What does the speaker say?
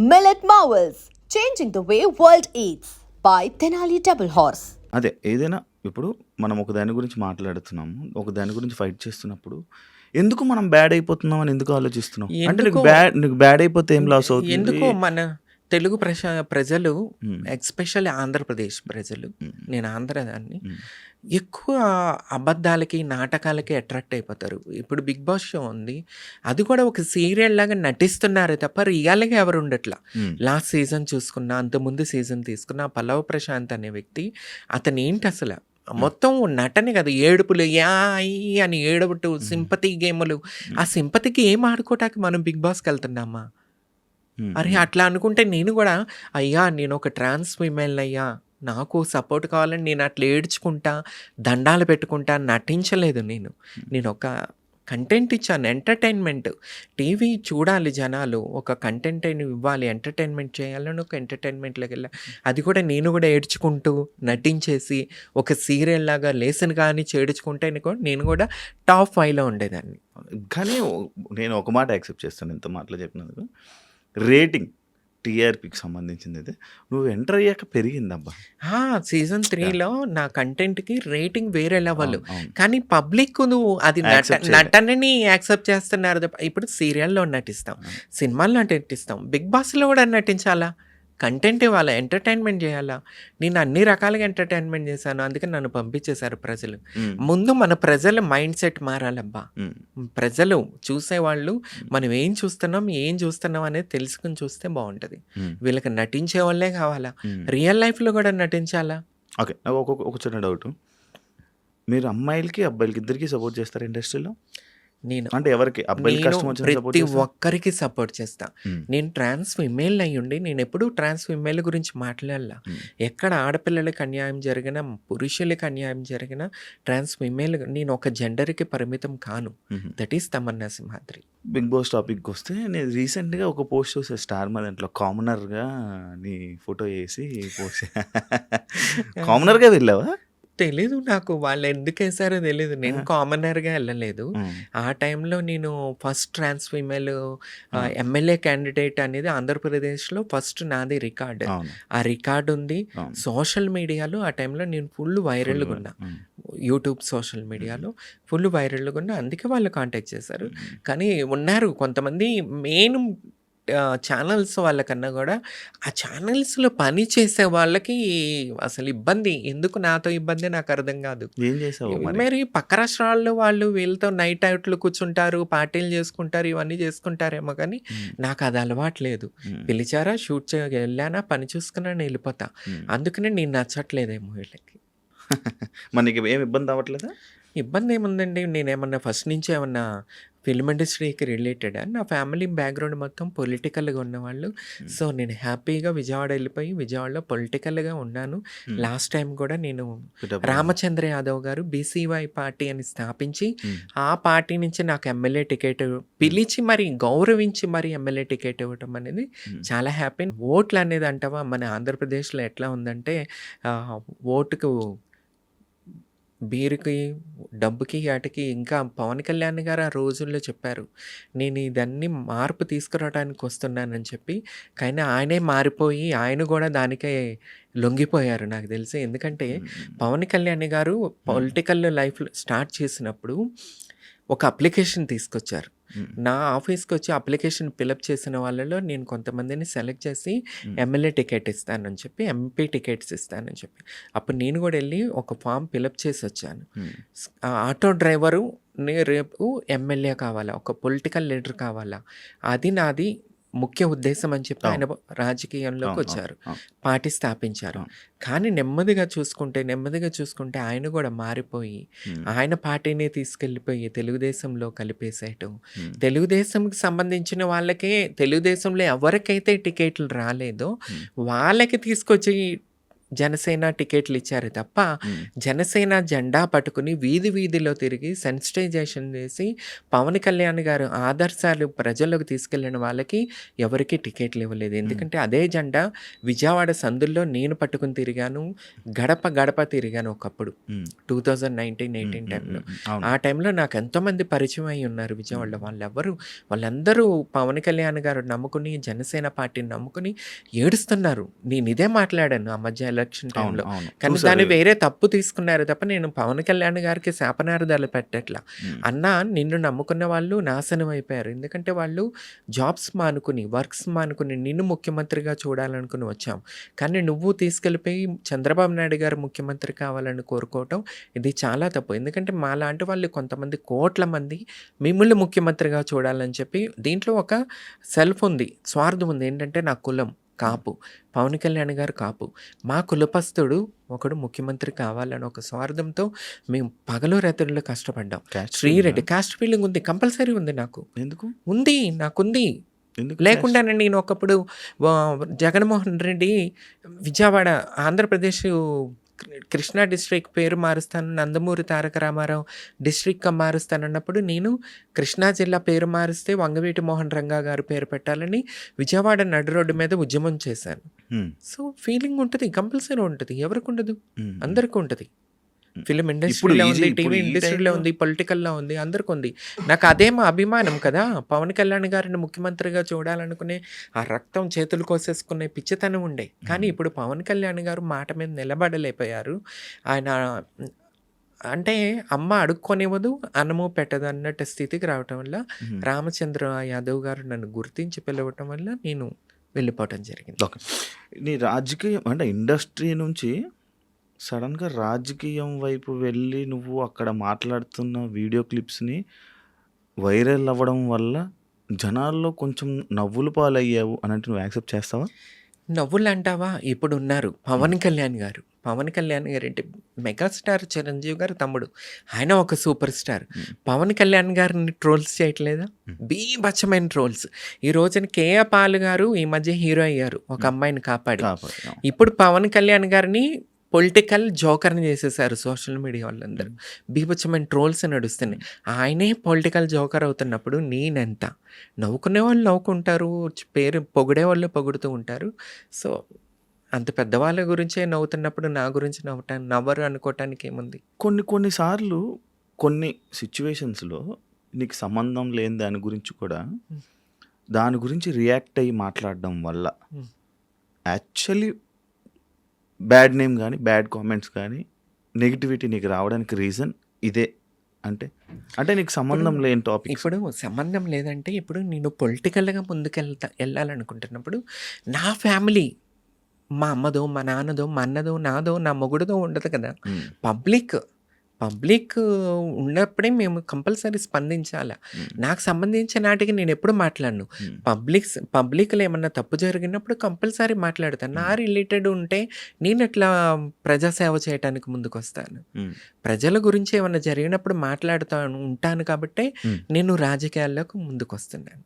Millet Marvels, changing the way world eats by Tenali Double Horse. అదే ఏదైనా ఇప్పుడు మనం ఒక దాని గురించి మాట్లాడుతున్నాము. ఒక దాని గురించి ఫైట్ చేస్తున్నప్పుడు ఎందుకు మనం బ్యాడ్ అయిపోతున్నాం అని ఎందుకు ఆలోచిస్తున్నావు? అంటే నీకు బ్యాడ్ అయిపోతే ఏం లాస్ అవుతుంది? ఎందుకో మన తెలుగు ప్రజలు హ్మ్. ఎస్పెషల్లీ ఆంధ్రప్రదేశ్ ప్రజలు, హ్మ్. నేను ఆంధ్రదాన్ని, హ్మ్. ఎక్కువ అబద్ధాలకి నాటకాలకి అట్రాక్ట్ అయిపోతారు. ఇప్పుడు బిగ్ బాస్ షో ఉంది, అది కూడా ఒక సీరియల్ లాగా నటిస్తున్నారు తప్ప రియల్గా ఎవరు ఉండట్లా. హ్మ్. లాస్ట్ సీజన్ చూసుకున్నా, అంతకుముందు సీజన్ తీసుకున్నా, పల్లవ ప్రశాంత్ అనే వ్యక్తి, అతను ఏంటి అసలు మొత్తం నటనే కదా, ఏడుపులు యా ఈ అని ఏడుపుటు, సింపతి గేములు. ఆ సింపతికి ఏం ఆడుకోవటానికి మనం బిగ్ బాస్కి వెళ్తున్నామా? హ్మ్. అరే అట్లా అనుకుంటే నేను కూడా, అయ్యా నేను ఒక ట్రాన్స్ ఫీమేల్ అయ్యా, నాకు సపోర్ట్ కావాలని నేను అట్లా ఏడ్చుకుంటా, దండాలు పెట్టుకుంటా నటించలేదు. నేను ఒక కంటెంట్ ఇచ్చాను, ఎంటర్టైన్మెంట్. టీవీ చూడాలి జనాలు, ఒక కంటెంట్ అయిన ఇవ్వాలి, ఎంటర్టైన్మెంట్ చేయాలని ఒక ఎంటర్టైన్మెంట్లోకి వెళ్ళా. అది కూడా నేను కూడా ఏడ్చుకుంటూ నటించేసి ఒక సీరియల్ లాగా లేసన్ కానీ చేడుచుకుంటే నేను కూడా టాప్ 5లో ఉండేదాన్ని. కానీ నేను ఒక మాట యాక్సెప్ట్ చేస్తాను ఇంత మాటలు చెప్పినందుకు. రేటింగ్ టీఆర్పీకి సంబంధించింది అయితే నువ్వు ఎంటర్ అయ్యాక పెరిగిందబ్బా. సీజన్ 3లో నా కంటెంట్కి రేటింగ్ వేరే లెవెల్. అవును, అవును. కానీ పబ్లిక్ నువ్వు అది Accept చేయలే. నటనని యాక్సెప్ట్ చేస్తున్నారు తప్ప. ఇప్పుడు సీరియల్లో నటిస్తాం, సినిమాల్లో నటిస్తాం, బిగ్ బాస్లో కూడా నటించాలా, కంటెంట్ ఇవ్వాలా, ఎంటర్టైన్మెంట్ చేయాలా. నేను అన్ని రకాలుగా ఎంటర్టైన్మెంట్ చేశాను, అందుకని నన్ను పంపించేశారు ప్రజలు. హ్మ్. ముందు మన ప్రజల మైండ్ సెట్ మారాలబ్బా. హ్మ్. ప్రజలు చూసేవాళ్ళు మనం ఏం చూస్తున్నాం అనేది తెలుసుకుని చూస్తే బాగుంటుంది. హ్మ్. వీళ్ళకి నటించే వాళ్ళే కావాలా, హ్మ్. రియల్ లైఫ్లో కూడా నటించాలా. ఓకే, నాకు ఒక చిన్న డౌట్. మీరు అమ్మాయిలకి అబ్బాయిలకి ఇద్దరికి సపోర్ట్ చేస్తారు ఇండస్ట్రీలో? నేను అంటే ఎవరికి అబ్బాయిలకి నేను కష్టం వచ్చిన సపోర్ట్ ప్రతి చేస్తారు? ఒక్కరికి సపోర్ట్ చేస్తా. హ్మ్. నేను ట్రాన్స్ ఫిమేల్ అయ్యుండి నేను ఎప్పుడూ ట్రాన్స్ ఫిమేల్ గురించి మాట్లాడలా. హ్మ్. ఎక్కడ ఆడపిల్లలకి అన్యాయం జరిగినా, పురుషులకి అన్యాయం జరిగినా, ట్రాన్స్ ఫిమేల్ నేను ఒక జెండర్కి పరిమితం కాను. Hmm. That is Tamanna Simhadri. Big boss టాపిక్కి వస్తే నేను రీసెంట్గా ఒక పోస్ట్ చూసా స్టార్ మా దాంట్లో కామనర్గా నీ ఫోటో వేసి పోస్ట్ కామనర్గా వెళ్ళావా? తెలీదు నాకు, వాళ్ళు ఎందుకు వేసారో తెలీదు. నేను ఆ. కామనర్గా వెళ్ళలేదు. మ్మ్. ఆ టైంలో నేను ఫస్ట్ ట్రాన్స్ ఫీమేల్ ఆ. ఎమ్మెల్యే క్యాండిడేట్ అనేది ఆంధ్రప్రదేశ్లో ఫస్ట్ నాది రికార్డ్. అవును, ఆ రికార్డు ఉంది. అవును. సోషల్ మీడియాలో ఆ టైంలో నేను ఫుల్ వైరల్గా ఉన్నా. మ్మ్. యూట్యూబ్ సోషల్ మీడియాలో ఫుల్ వైరల్గా ఉన్నా, అందుకే వాళ్ళు కాంటాక్ట్ చేశారు. మ్మ్. కానీ ఉన్నారు కొంతమంది మెయిన్ ఛానల్స్ వాళ్ళకన్నా కూడా ఆ ఛానల్స్లో పని చేసే వాళ్ళకి అసలు ఇబ్బంది. ఎందుకు నాతో ఇబ్బంది నాకు అర్థం కాదు. ఏం చేసావు మరి? మరి పక్క రాష్ట్రాల్లో వాళ్ళు వీళ్ళతో నైట్ అవుట్లు కూర్చుంటారు, పార్టీలు చేసుకుంటారు, ఇవన్నీ చేసుకుంటారేమో, కానీ మ్మ్. నాకు అది అలవాట్లేదు. మ్మ్. పిలిచారా, షూట్ వెళ్ళానా, పని చూసుకున్నాను, వెళ్ళిపోతా. మ్మ్. అందుకనే నేను నచ్చట్లేదేమో వీళ్ళకి. మరి నీకు ఏం ఇబ్బంది అవ్వట్లేదా? ఇబ్బంది ఏముందండి, నేనేమన్నా ఫస్ట్ నుంచి ఏమన్నా ఫిల్మ్ ఇండస్ట్రీకి రిలేటెడా? నా ఫ్యామిలీ బ్యాక్గ్రౌండ్ మొత్తం పొలిటికల్గా ఉన్నవాళ్ళు. సో నేను హ్యాపీగా విజయవాడ వెళ్ళిపోయి విజయవాడలో పొలిటికల్గా ఉన్నాను. మ్మ్. లాస్ట్ టైం కూడా నేను పిఠాపురం. రామచంద్ర యాదవ్ గారు బీసీవై పార్టీ అని స్థాపించి మ్మ్. ఆ పార్టీ నుంచి నాకు ఎమ్మెల్యే టికెట్ పిలిచి మరి గౌరవించి మరి ఎమ్మెల్యే టికెట్ ఇవ్వటం అనేది మ్మ్. చాలా హ్యాపీ. ఓట్లు అనేది అంటావా, మన ఆంధ్రప్రదేశ్లో ఎట్లా ఉందంటే ఓటుకు బీరుకి, డబ్బుకి, వాటికి ఇంకా పవన్ కళ్యాణ్ గారు ఆ రోజుల్లో చెప్పారు, నేను ఇదన్నీ మార్పు తీసుకురావడానికి వస్తున్నానని చెప్పి. కానీ ఆయనే మారిపోయి ఆయన కూడా దానికే లొంగిపోయారు నాకు తెలిసి. ఎందుకంటే మ్మ్. పవన్ కళ్యాణ్ గారు పొలిటికల్ లైఫ్లో స్టార్ట్ చేసినప్పుడు ఒక అప్లికేషన్ తీసుకొచ్చారు. మ్మ్. నా ఆఫీస్కి వచ్చి అప్లికేషన్ ఫిలప్ చేసిన వాళ్ళలో నేను కొంతమందిని సెలెక్ట్ చేసి మ్మ్. ఎమ్మెల్యే టికెట్ ఇస్తానని చెప్పి, ఎంపీ టికెట్స్ ఇస్తానని చెప్పి, అప్పుడు నేను కూడా వెళ్ళి ఒక ఫామ్ ఫిలప్ చేసి వచ్చాను. మ్మ్. ఆ ఆటో డ్రైవరు రేపు ఎమ్మెల్యే కావాలా, ఒక పొలిటికల్ లీడర్ కావాలా, అది నాది ముఖ్య ఉద్దేశం అని చెప్పి ఆయన రాజకీయంలోకి అవును, వచ్చారు, అవును. పార్టీ స్థాపించారు. అవును. కానీ నెమ్మదిగా చూసుకుంటే ఆయన కూడా మారిపోయి మ్మ్. ఆయన పార్టీనే తీసుకెళ్ళిపోయి తెలుగుదేశంలో కలిపేసేయటం. మ్మ్. తెలుగుదేశంకి సంబంధించిన వాళ్ళకే, తెలుగుదేశంలో ఎవరికైతే టికెట్లు రాలేదో మ్మ్. వాళ్ళకి తీసుకొచ్చి జనసేన టికెట్లు ఇచ్చారు తప్ప, ఉమ్, జనసేన జెండా పట్టుకుని వీధి వీధిలో తిరిగి సెన్సిటైజేషన్ చేసి పవన్ కళ్యాణ్ గారు ఆదర్శాలు ప్రజల్లోకి తీసుకెళ్ళిన వాళ్ళకి ఎవరికి టికెట్లు ఇవ్వలేదు. ఎందుకంటే అదే జెండా విజయవాడ సందుల్లో నేను పట్టుకుని తిరిగాను, గడప గడప తిరిగాను ఒకప్పుడు ఉమ్, 2019-18 ఉమ్, టైంలో. అవును. ఆ టైంలో నాకు ఎంతోమంది పరిచయం అయి ఉన్నారు విజయవాడలో. వాళ్ళందరూ పవన్ కళ్యాణ్ గారు నమ్ముకుని, జనసేన పార్టీని నమ్ముకుని ఏడుస్తున్నారు. నేను ఇదే మాట్లాడాను ఆ మధ్య ఎలక్షన్ అవును, టైంలో. అవును. కానీ చూసారు. దాన్ని వేరే తప్పు తీసుకున్నారు తప్ప నేను పవన్ కళ్యాణ్ గారికి శాపనార్థాలు పెట్టట్లా. ఉమ్, అన్నా నిన్ను నమ్ముకున్న వాళ్ళు నాశనం అయిపోయారు. ఎందుకంటే వాళ్ళు జాబ్స్ మానుకుని, వర్క్స్ మానుకుని నిన్ను ముఖ్యమంత్రిగా చూడాలనుకుని వచ్చాం. కానీ నువ్వు తీసుకెళ్ళిపోయి చంద్రబాబు నాయుడు గారు ముఖ్యమంత్రి కావాలని కోరుకోవటం ఇది చాలా తప్పు. ఎందుకంటే మాలాంటి వాళ్ళు కొంతమంది కోట్ల మంది మిమ్మల్ని ముఖ్యమంత్రిగా చూడాలని చెప్పి దీంట్లో ఒక సెల్ఫ్ ఉంది, స్వార్థం ఉంది. ఏంటంటే నా కులం కాపు, పవన్ కళ్యాణ్ గారు కాపు, మా కులపస్తుడు ఒకడు ముఖ్యమంత్రి కావాలని ఒక స్వార్థంతో మేము పగలు రాత్రులు కష్టపడ్డాం. Caste శ్రీరెడ్డి కాస్ట్ ఫీలింగ్ ఉంది, కంపల్సరీ ఉంది, ఎందుకు నాకుంది. ఎందుకు లేకుండా నేను ఒకప్పుడు జగన్మోహన్ రెడ్డి విజయవాడ ఆంధ్రప్రదేశ్ కృష్ణా డిస్ట్రిక్ట్ పేరు మారుస్తాను, నందమూరి తారక రామారావు డిస్ట్రిక్ట్గా మారుస్తానన్నప్పుడు నేను కృష్ణా జిల్లా పేరు మారిస్తే వంగవీటి మోహన్ రంగా గారు పేరు పెట్టాలని విజయవాడ నడు రోడ్డు మీద ఉద్యమం చేశాను. ఉమ్, సో ఫీలింగ్ ఉంటుంది, కంపల్సరీ ఉంటుంది. ఎవరికి ఉండదు? ఉమ్, అందరికీ ఉంటుంది. ఫిలిం ఇప్పుడు ఇండస్ట్రీలో ఉంది, ఇప్పుడు టీవీ ఈ ఇండస్ట్రీలో టైంలో ఉంది, పొలిటికల్లో ఉంది, అందరికి ఉంది. నాకు అదే మా అభిమానం కదా. పవన్ కళ్యాణ్ గారిని ముఖ్యమంత్రిగా చూడాలనుకునే ఆ రక్తం చేతులు కోసేసుకునే పిచ్చితనం ఉండే. కానీ ఇప్పుడు పవన్ కళ్యాణ్ గారు మాట మీద నిలబడలేకపోయారు. ఆయన అంటే అమ్మ అడుక్కొనివ్వదు, అన్నము పెట్టదు అన్నట్టు స్థితికి రావటం వల్ల ఉమ్. రామచంద్ర యాదవ్ గారు నన్ను గుర్తించి పిలవటం వల్ల నేను వెళ్ళిపోవటం జరిగింది. ఓకే. నీ రాజకీయం అంటే ఇండస్ట్రీ నుంచి సడన్గా రాజకీయం వైపు వెళ్ళి నువ్వు అక్కడ మాట్లాడుతున్న వీడియో క్లిప్స్ని వైరల్ అవ్వడం వల్ల జనాల్లో కొంచెం నవ్వులు పాలయ్యావు అని అంటే నువ్వు యాక్సెప్ట్ చేస్తావా? నవ్వులు అంటావా? ఇప్పుడు ఉన్నారు పవన్ కళ్యాణ్ గారు. పవన్ కళ్యాణ్ గారు అంటే మెగాస్టార్ చిరంజీవి గారు తమ్ముడు. ఆయన ఒక సూపర్ స్టార్. పవన్ కళ్యాణ్ గారిని ట్రోల్స్ చేయట్లేదా? బీభత్సమైన ట్రోల్స్. ఈ రోజున కేఏ పాల్ గారు ఈ మధ్య హీరో అయ్యారు, ఒక అమ్మాయిని కాపాడి. కాపాడు. ఇప్పుడు పవన్ కళ్యాణ్ గారిని పొలిటికల్ జోకర్ని చేసేసారు సోషల్ మీడియా వాళ్ళందరూ. బీభత్సమైన ట్రోల్స్ నడుస్తున్నాయి. ఆయనే పొలిటికల్ జోకర్ అవుతున్నప్పుడు నేనెంత? నవ్వుకునే వాళ్ళు నవ్వుకుంటారు, పేరు పొగిడే వాళ్ళు పొగుడుతూ ఉంటారు. సో అంత పెద్దవాళ్ళ గురించే నవ్వుతున్నప్పుడు నా గురించి నవ్వరు అనుకోవటానికి ఏముంది? కొన్నిసార్లు కొన్ని సిచ్యువేషన్స్లో నీకు సంబంధం లేని దాని గురించి కూడా దాని గురించి రియాక్ట్ అయ్యి మాట్లాడడం వల్ల యాక్చువల్లీ బ్యాడ్ నేమ్ కానీ బ్యాడ్ కామెంట్స్ కానీ నెగిటివిటీ నీకు రావడానికి రీజన్ ఇదే అంటే నీకు సంబంధం లేని టాపిక్. ఇప్పుడు సంబంధం లేదంటే ఇప్పుడు నేను పొలిటికల్గా వెళ్ళాలనుకుంటున్నప్పుడు నా ఫ్యామిలీ, మా అమ్మదో, మా నాన్నదో, మా అన్నదో, నాదో, నా మొగుడుదో ఉండదు కదా. పబ్లిక్ ఉన్నప్పుడే మేము కంపల్సరీ స్పందించాలి. నాకు సంబంధించిన నాటికి నేను ఎప్పుడు మాట్లాడను. పబ్లిక్లో ఏమన్నా తప్పు జరిగినప్పుడు కంపల్సరీ మాట్లాడతాను. నా రిలేటెడ్ ఉంటే నేను ఎట్లా ప్రజాసేవ చేయడానికి ముందుకు వస్తాను. ప్రజల గురించి ఏమన్నా జరిగినప్పుడు ఉంటాను కాబట్టే నేను రాజకీయాల్లోకి ముందుకు వస్తున్నాను.